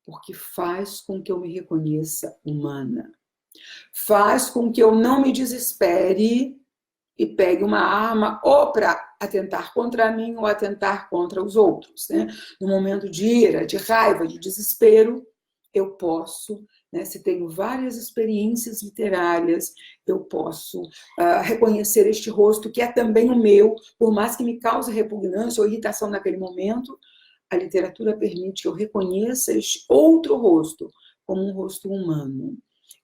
Porque faz com que eu me reconheça humana. Faz com que eu não me desespere e pegue uma arma ou para atentar contra mim ou atentar contra os outros, né? No momento de ira, de raiva, de desespero, eu posso, né, se tenho várias experiências literárias, eu posso reconhecer este rosto que é também o meu, por mais que me cause repugnância ou irritação naquele momento, a literatura permite que eu reconheça este outro rosto como um rosto humano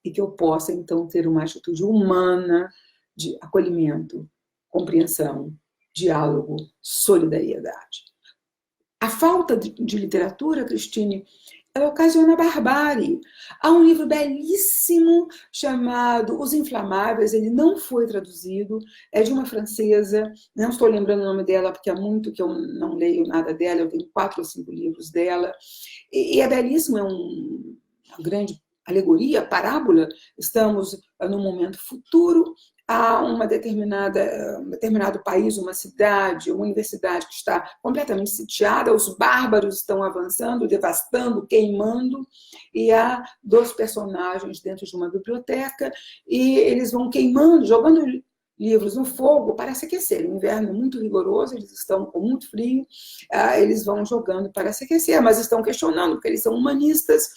e que eu possa, então, ter uma atitude humana de acolhimento, compreensão, diálogo, solidariedade. A falta de literatura, Cristine, ela ocasiona barbárie. Há um livro belíssimo chamado Os Inflamáveis, ele não foi traduzido, é de uma francesa, não estou lembrando o nome dela, porque há muito que eu não leio nada dela, eu tenho 4 ou 5 livros dela, e é belíssimo, é uma grande alegoria, parábola, estamos num momento futuro, há um determinado país, uma cidade, uma universidade que está completamente sitiada, os bárbaros estão avançando, devastando, queimando, e há 2 personagens dentro de uma biblioteca, e eles vão queimando, jogando livros no fogo para se aquecer. O inverno é muito rigoroso, eles estão com muito frio, eles vão jogando para se aquecer, mas estão questionando, porque eles são humanistas,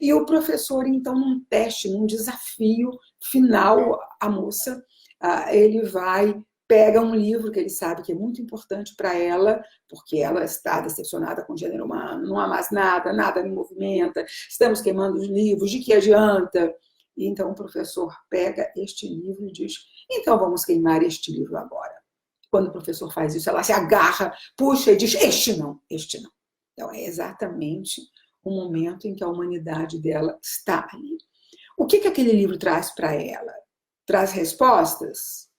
e o professor, então, num teste, num desafio final, a moça, ele pega um livro que ele sabe que é muito importante para ela, porque ela está decepcionada com o gênero humano, não há mais nada, nada me movimenta, estamos queimando os livros, de que adianta? E então o professor pega este livro e diz, então vamos queimar este livro agora. Quando o professor faz isso, ela se agarra, puxa e diz, este não, este não. Então é exatamente o momento em que a humanidade dela está ali. O que aquele livro traz para ela? Traz respostas?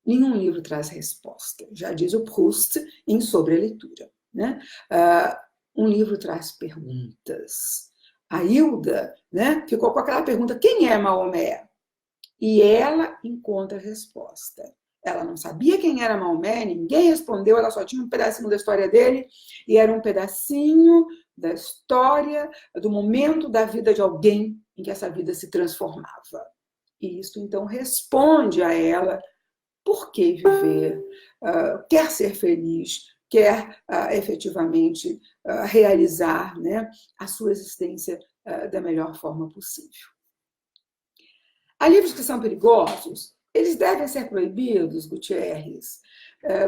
Nenhum livro traz resposta, já diz o Proust em Sobre a Leitura, né? Um livro traz perguntas. A Hilda, né, ficou com aquela pergunta, quem é Maomé? E ela encontra a resposta. Ela não sabia quem era Maomé, ninguém respondeu, ela só tinha um pedacinho da história dele, e era um pedacinho da história, do momento da vida de alguém em que essa vida se transformava. E isso, então, responde a ela por que viver, quer ser feliz, quer efetivamente realizar, né, a sua existência da melhor forma possível. Há livros que são perigosos, eles devem ser proibidos, Gutierrez.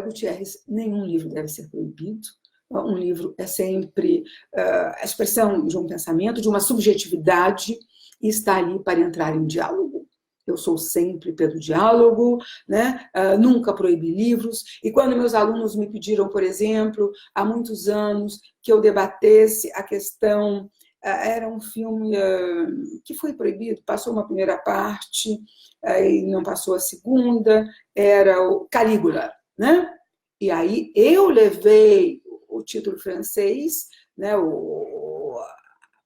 Gutierrez, nenhum livro deve ser proibido. Um livro é sempre a expressão de um pensamento, de uma subjetividade, e está ali para entrar em diálogo. Eu sou sempre pelo diálogo, né? Nunca proibi livros. E quando meus alunos me pediram, por exemplo, há muitos anos, que eu debatesse a questão... Era um filme que foi proibido, passou uma primeira parte e não passou a segunda, era o Calígula, né? E aí eu levei o título francês, né, a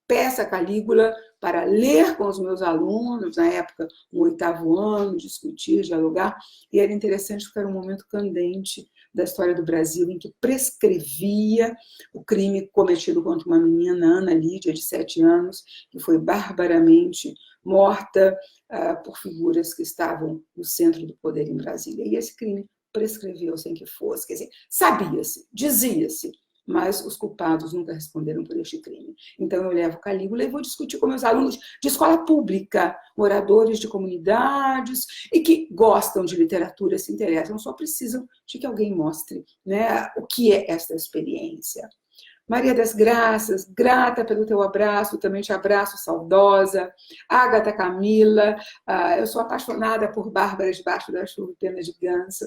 peça Calígula, para ler com os meus alunos, na época, no 8º ano, discutir, dialogar, e era interessante porque era um momento candente da história do Brasil, em que prescrevia o crime cometido contra uma menina, Ana Lídia, de 7 anos, que foi barbaramente morta por figuras que estavam no centro do poder em Brasília. E esse crime prescreveu sem que fosse, quer dizer, sabia-se, dizia-se, mas os culpados nunca responderam por este crime. Então, eu levo Calígula e vou discutir com meus alunos de escola pública, moradores de comunidades e que gostam de literatura, se interessam, só precisam de que alguém mostre, né, o que é esta experiência. Maria das Graças, grata pelo teu abraço, também te abraço, saudosa. Ágata Camila, eu sou apaixonada por Bárbara debaixo da chuva, pena de ganso.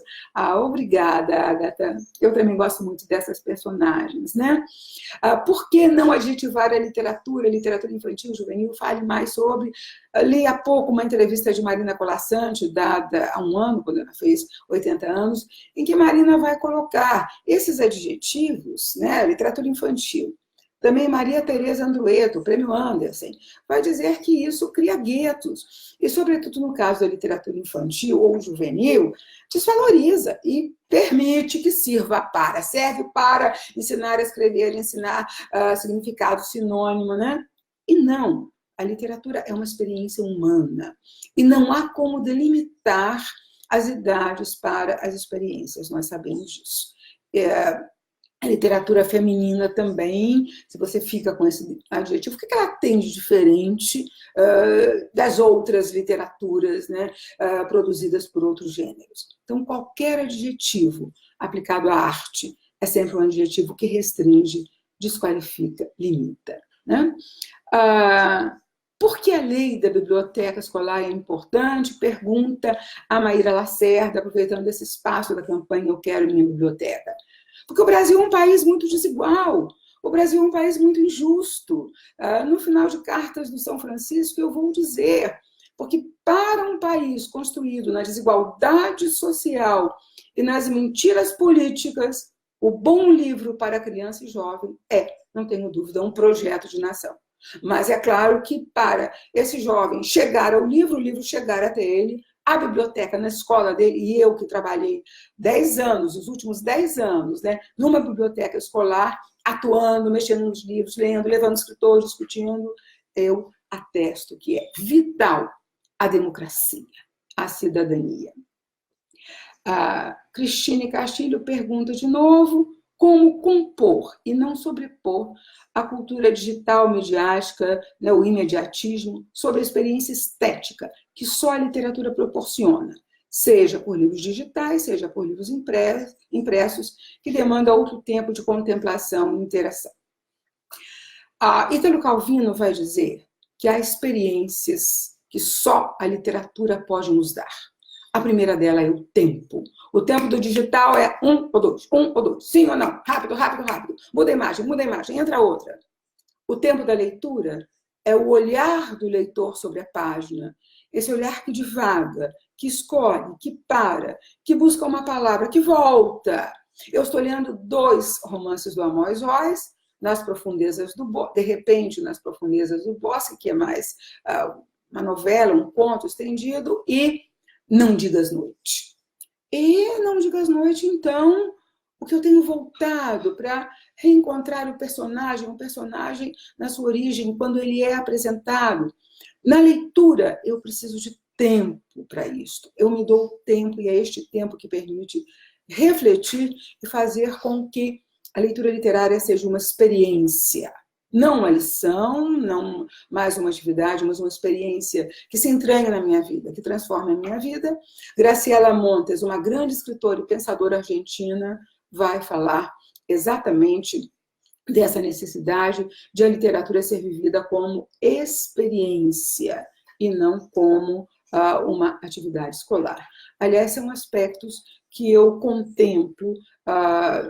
Obrigada, Ágata. Eu também gosto muito dessas personagens, né? Por que não adjetivar a literatura infantil, juvenil? Fale mais sobre. Li há pouco uma entrevista de Marina Colasanti, dada há um ano, quando ela fez 80 anos, em que Marina vai colocar esses adjetivos, né, literatura infantil. Também Maria Tereza Andrueto, prêmio Anderson, vai dizer que isso cria guetos. E, sobretudo, no caso da literatura infantil ou juvenil, desvaloriza e permite que serve para ensinar a escrever, ensinar significado sinônimo, né? E não, a literatura é uma experiência humana. E não há como delimitar as idades para as experiências, nós sabemos disso. A literatura feminina também, se você fica com esse adjetivo, o que ela tem de diferente das outras literaturas, né, produzidas por outros gêneros? Então, qualquer adjetivo aplicado à arte é sempre um adjetivo que restringe, desqualifica, limita, né? Por que a lei da biblioteca escolar é importante? Pergunta a Maíra Lacerda, aproveitando esse espaço da campanha Eu Quero Minha Biblioteca. Porque o Brasil é um país muito desigual, o Brasil é um país muito injusto. No final de Cartas do São Francisco, eu vou dizer, porque para um país construído na desigualdade social e nas mentiras políticas, o bom livro para criança e jovem não tenho dúvida, um projeto de nação. Mas é claro que para esse jovem chegar ao livro, o livro chegar até ele, a biblioteca na escola dele, e eu que trabalhei 10 anos, os últimos 10 anos, né, numa biblioteca escolar, atuando, mexendo nos livros, lendo, levando escritores, discutindo, eu atesto que é vital a democracia, a cidadania. A Cristine Castilho pergunta de novo como compor e não sobrepor a cultura digital, midiática, né, o imediatismo, sobre a experiência estética que só a literatura proporciona, seja por livros digitais, seja por livros impressos, que demanda outro tempo de contemplação e interação. Ítalo Calvino vai dizer que há experiências que só a literatura pode nos dar. A primeira dela é o tempo. O tempo do digital é 1 ou 2, 1 ou 2, sim ou não, rápido, rápido, rápido. Muda a imagem, entra outra. O tempo da leitura é o olhar do leitor sobre a página. Esse olhar que divaga, que escolhe, que para, que busca uma palavra, que volta. Eu estou lendo 2 romances do Amos Joyce, Nas Profundezas do Bosque, de repente, Nas Profundezas do Bosque, que é mais uma novela, um conto estendido, e Não Digas Noite. E Não Digas Noite, então, o que eu tenho voltado para reencontrar o personagem na sua origem, quando ele é apresentado. Na leitura, eu preciso de tempo para isso. Eu me dou tempo, e é este tempo que permite refletir e fazer com que a leitura literária seja uma experiência. Não uma lição, não mais uma atividade, mas uma experiência que se entranha na minha vida, que transforma a minha vida. Graciela Montes, uma grande escritora e pensadora argentina, vai falar exatamente dessa necessidade de a literatura ser vivida como experiência e não como uma atividade escolar. Aliás, são aspectos que eu contemplo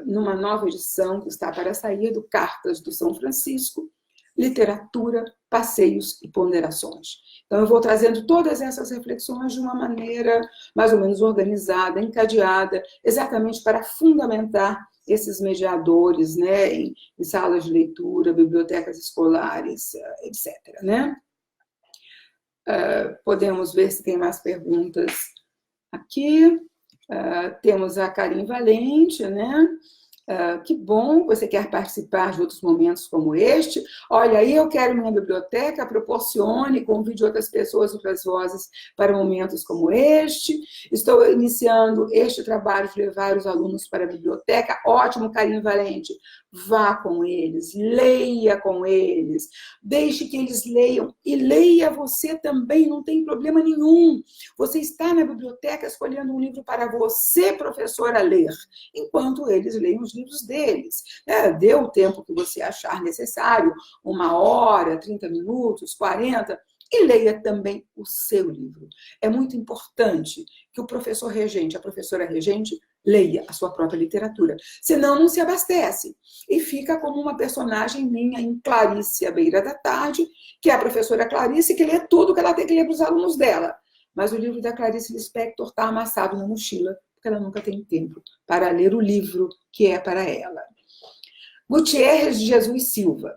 numa nova edição que está para sair do Cartas do São Francisco, Literatura, Passeios e Ponderações. Então, eu vou trazendo todas essas reflexões de uma maneira mais ou menos organizada, encadeada, exatamente para fundamentar esses mediadores, né, em salas de leitura, bibliotecas escolares, etc., né? Podemos ver se tem mais perguntas aqui. Temos a Karim Valente, né? Que bom, você quer participar de outros momentos como este. Olha, aí eu quero minha biblioteca, proporcione, convide outras pessoas, outras vozes para momentos como este. Estou iniciando este trabalho de levar os alunos para a biblioteca. Ótimo, Karim Valente. vá com eles, leia com eles, deixe que eles leiam e leia você também, não tem problema nenhum. Você está na biblioteca escolhendo um livro para você, professora, ler, enquanto eles leem os livros deles. Dê o tempo que você achar necessário, 1 hora, 30 minutos, 40, e leia também o seu livro. É muito importante que o professor regente, a professora regente, leia a sua própria literatura. Senão, não se abastece. E fica como uma personagem minha em Clarice, à beira da tarde, que é a professora Clarice, que lê tudo que ela tem que ler para os alunos dela. Mas o livro da Clarice Lispector está amassado na mochila, porque ela nunca tem tempo para ler o livro que é para ela. Gutierrez de Jesus Silva.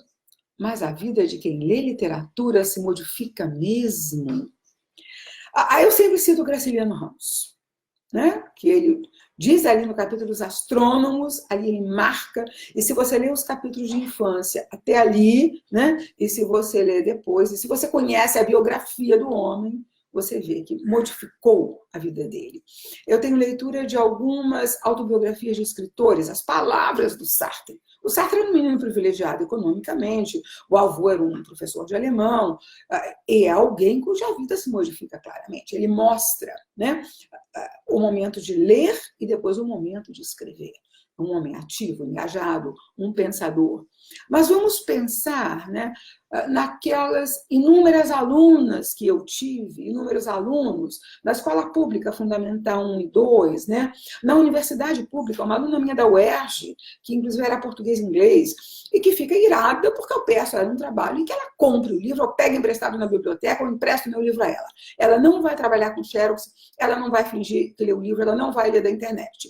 Mas a vida de quem lê literatura se modifica mesmo. Eu sempre cito Graciliano Ramos, né? Que ele diz ali no capítulo dos astrônomos, ali ele marca, e se você ler os capítulos de infância até ali, né? E se você ler depois, e se você conhece a biografia do homem, você vê que modificou a vida dele. Eu tenho leitura de algumas autobiografias de escritores, as palavras do Sartre. O Sartre era um menino privilegiado economicamente, o avô era um professor de alemão, e é alguém cuja vida se modifica claramente. Ele mostra, né, o momento de ler e depois o momento de escrever. Um homem ativo, engajado, um pensador. Mas vamos pensar, né, naquelas inúmeras alunas que eu tive, inúmeros alunos, na escola pública fundamental 1 e 2, né, na universidade pública, uma aluna minha da UERJ, que inclusive era português e inglês, e que fica irada porque eu peço a ela um trabalho em que ela compre o livro, ou pega emprestado na biblioteca, ou empresto meu livro a ela. Ela não vai trabalhar com xerox, ela não vai fingir que lê o livro, ela não vai ler da internet.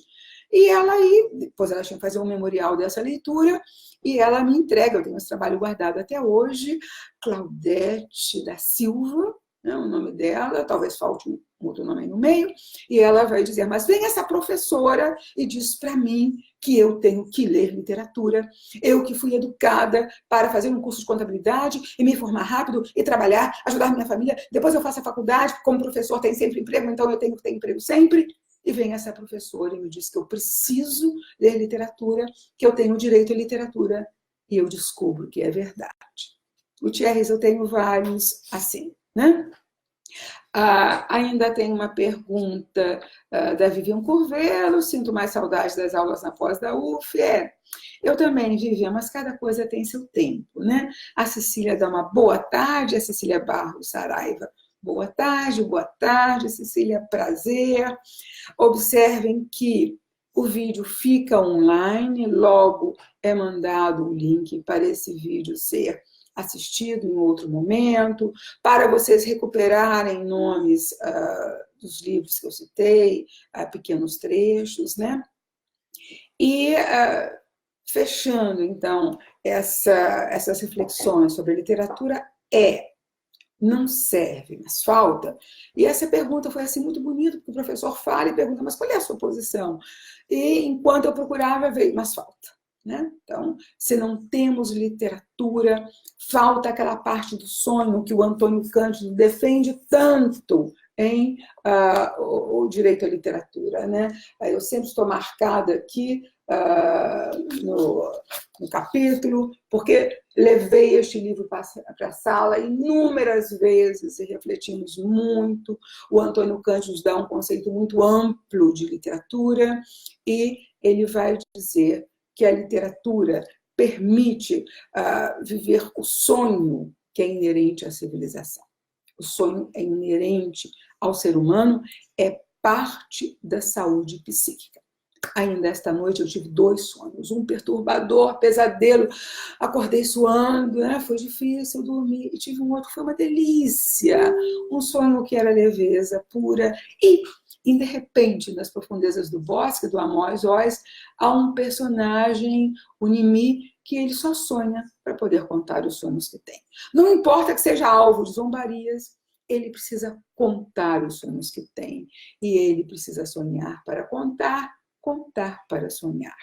E ela aí, depois ela tinha que fazer um memorial dessa leitura, e ela me entrega, eu tenho esse trabalho guardado até hoje, Claudete da Silva, né, o nome dela, talvez falte um outro nome aí no meio, e ela vai dizer, mas vem essa professora e diz para mim que eu tenho que ler literatura, eu que fui educada para fazer um curso de contabilidade e me formar rápido e trabalhar, ajudar minha família, depois eu faço a faculdade, como professor tem sempre emprego, então eu tenho que ter emprego sempre. E vem essa professora e me diz que eu preciso ler literatura, que eu tenho direito à literatura, e eu descubro que é verdade. Gutierrez, eu tenho vários assim, né? Ainda tem uma pergunta da Vivian Curvelo, sinto mais saudade das aulas na pós da UF. Eu também, Vivian, mas cada coisa tem seu tempo, né? A Cecília dá uma boa tarde, a Cecília Barros Saraiva. Boa tarde, Cecília, prazer. Observem que o vídeo fica online, logo é mandado o link para esse vídeo ser assistido em outro momento, para vocês recuperarem nomes dos livros que eu citei, pequenos trechos, né? E fechando, então, essas reflexões sobre a literatura não serve, mas falta. E essa pergunta foi assim muito bonita, porque o professor fala e pergunta, mas qual é a sua posição? E enquanto eu procurava, veio, mas falta. Né? Então, se não temos literatura, falta aquela parte do sonho que o Antônio Cândido defende tanto em o direito à literatura. Né? Eu sempre estou marcada aqui no capítulo, porque levei este livro para a sala inúmeras vezes e refletimos muito. O Antônio Cândido nos dá um conceito muito amplo de literatura e ele vai dizer que a literatura permite viver o sonho que é inerente à civilização. O sonho é inerente ao ser humano, é parte da saúde psíquica. Ainda esta noite eu tive 2 sonhos, um perturbador, pesadelo, acordei suando, né? Foi difícil dormir, e tive um outro que foi uma delícia, um sonho que era leveza pura, e de repente, nas profundezas do bosque, do Amós Oz, há um personagem, o Nimi, que ele só sonha para poder contar os sonhos que tem. Não importa que seja alvo de zombarias, ele precisa contar os sonhos que tem, e ele precisa sonhar para contar para sonhar.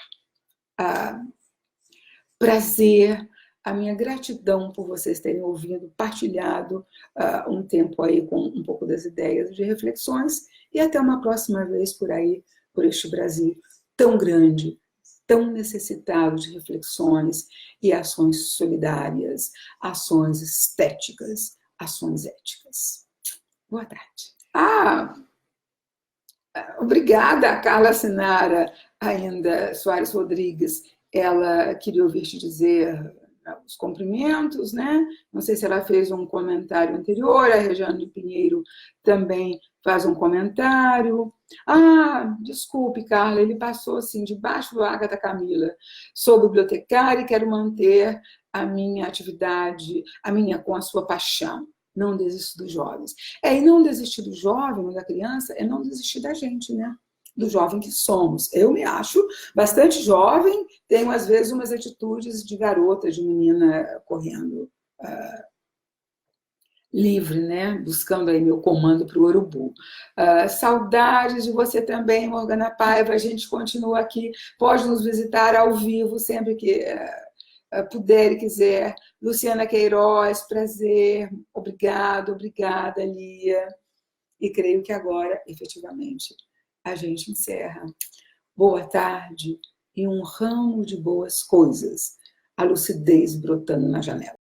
Prazer, a minha gratidão por vocês terem ouvido, partilhado um tempo aí com um pouco das ideias de reflexões, e até uma próxima vez por aí, por este Brasil tão grande, tão necessitado de reflexões e ações solidárias, ações estéticas, ações éticas. Boa tarde. Obrigada, a Carla Sinara, ainda Soares Rodrigues. Ela queria ouvir te dizer os cumprimentos, né? Não sei se ela fez um comentário anterior, a Regiane Pinheiro também faz um comentário. Desculpe, Carla, ele passou assim, debaixo do Ágata Camila. Sou bibliotecária e quero manter a minha atividade, com a sua paixão. Não desisto dos jovens. E não desistir do jovem, da criança, é não desistir da gente, né? Do jovem que somos. Eu me acho bastante jovem, tenho às vezes umas atitudes de garota, de menina correndo livre, né? Buscando aí meu comando para o urubu. Saudades de você também, Morgana Paiva. A gente continua aqui. Pode nos visitar ao vivo sempre que puder e quiser. Luciana Queiroz, prazer. Obrigada, Lia. E creio que agora, efetivamente, a gente encerra. Boa tarde e um ramo de boas coisas. A lucidez brotando na janela.